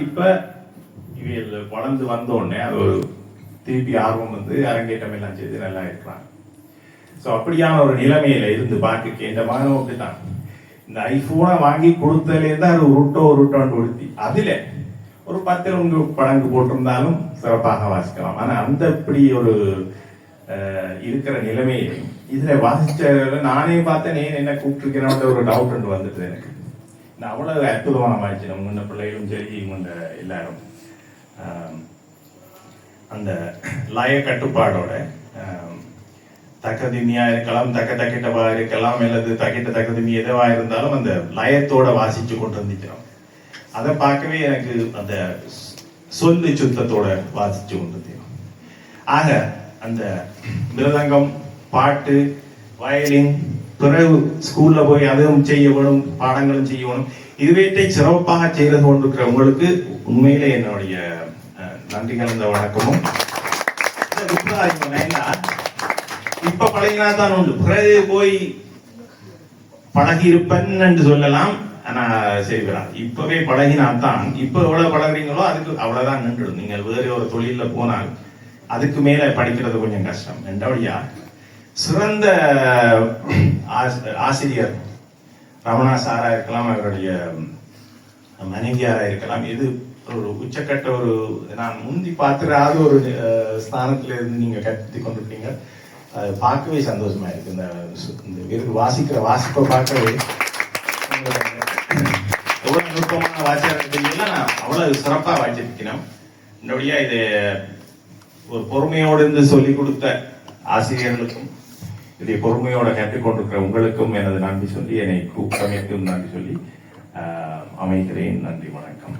இப்ப இவையில் வளர்ந்து வந்த உடனே அது ஒரு திருப்பி ஆர்வம் வந்து அரங்கேற்றம் எல்லாம் செய்து நல்லா இருக்கிறான். ஸோ அப்படியான ஒரு நிலைமையில இருந்து பார்க்க இந்த மகனுக்கு தான் இந்த ஐபோனை வாங்கி கொடுத்ததுலேருந்து அது உருட்டோன்னு உடுத்தி அதுல ஒரு 10 படங்கு போட்டிருந்தாலும் சிறப்பாக வாசிக்கலாம். ஆனா அந்த இப்படி ஒரு இருக்கிற நிலைமையிலையும் இதுல வாசிச்ச நானே பார்த்தேன், என்ன கூப்பிட்டுருக்கிறேன் ஒரு டவுட் வந்துட்டு எனக்கு. அவ்வளவு அற்புதமான வாய்ச்சி நம்ம முன்ன பிள்ளைகளும் சரி இவங்க எல்லாரும் அந்த லய கட்டுப்பாடோட தக்கதிமியா இருக்கலாம், தக்கிட்டவா இருக்கலாம், அல்லது தக்கிட்டமி எதுவா இருந்தாலும் அந்த லயத்தோட வாசிச்சு கொண்டு வந்துக்கிறோம். அதை பார்க்கவே எனக்கு அந்த சொல்லு சுத்தத்தோட வாசிச்சு கொண்டு. ஆக அந்த மிருதங்கம், பாட்டு, வயலின், பிறகு ஸ்கூல்ல போய் அதுவும் செய்யணும், பாடங்களும் செய்யணும். இதுவேட்டை சிறப்பாக செய்து கொண்டிருக்கிற உங்களுக்கு உண்மையிலே என்னுடைய நன்றி கலந்த வணக்கமும். இப்ப பழகினா தான் உண்டு, பிறகு போய் பழகி இருப்பேன் என்று சொல்லலாம். ஆனா செய்கிறான் இப்பவே பழகினாத்தான். இப்ப எவ்வளவு பழகுறீங்களோ அதுக்கு அவ்வளவுதான் நின்றுடும். நீங்கள் வேற ஒரு தொழில போனால் அதுக்கு மேல படிக்கிறது கொஞ்சம் கஷ்டம். என்றபடியா சிறந்த ஆசிரியர் ரமணா சாரா இருக்கலாம், அவருடைய மனைவியாரா இருக்கலாம். இது ஒரு உச்சக்கட்ட ஒரு நான் முந்தி பார்த்துறாத ஒரு ஸ்தானத்துல இருந்து நீங்க கற்று கொண்டிருக்கீங்க. அது பார்க்கவே சந்தோஷமா இருக்கு. இந்த விருது வாசிப்பை பார்க்கவே எவ்வளவு நுட்பமான வாசியாளர்கள் அவ்வளவு சிறப்பா வாசிச்சிருக்கணும். என்னுடைய இது ஒரு பொறுமையோடு இருந்து சொல்லிக் கொடுத்த ஆசிரியர்களுக்கும் இதை பொறுமையோட கற்றுக்கொண்டிருக்கிற உங்களுக்கும் எனது நன்றி சொல்லி, என்னை கூப்பிட்டமைக்கும் நன்றி சொல்லி அமைகிறேன். நன்றி, வணக்கம்.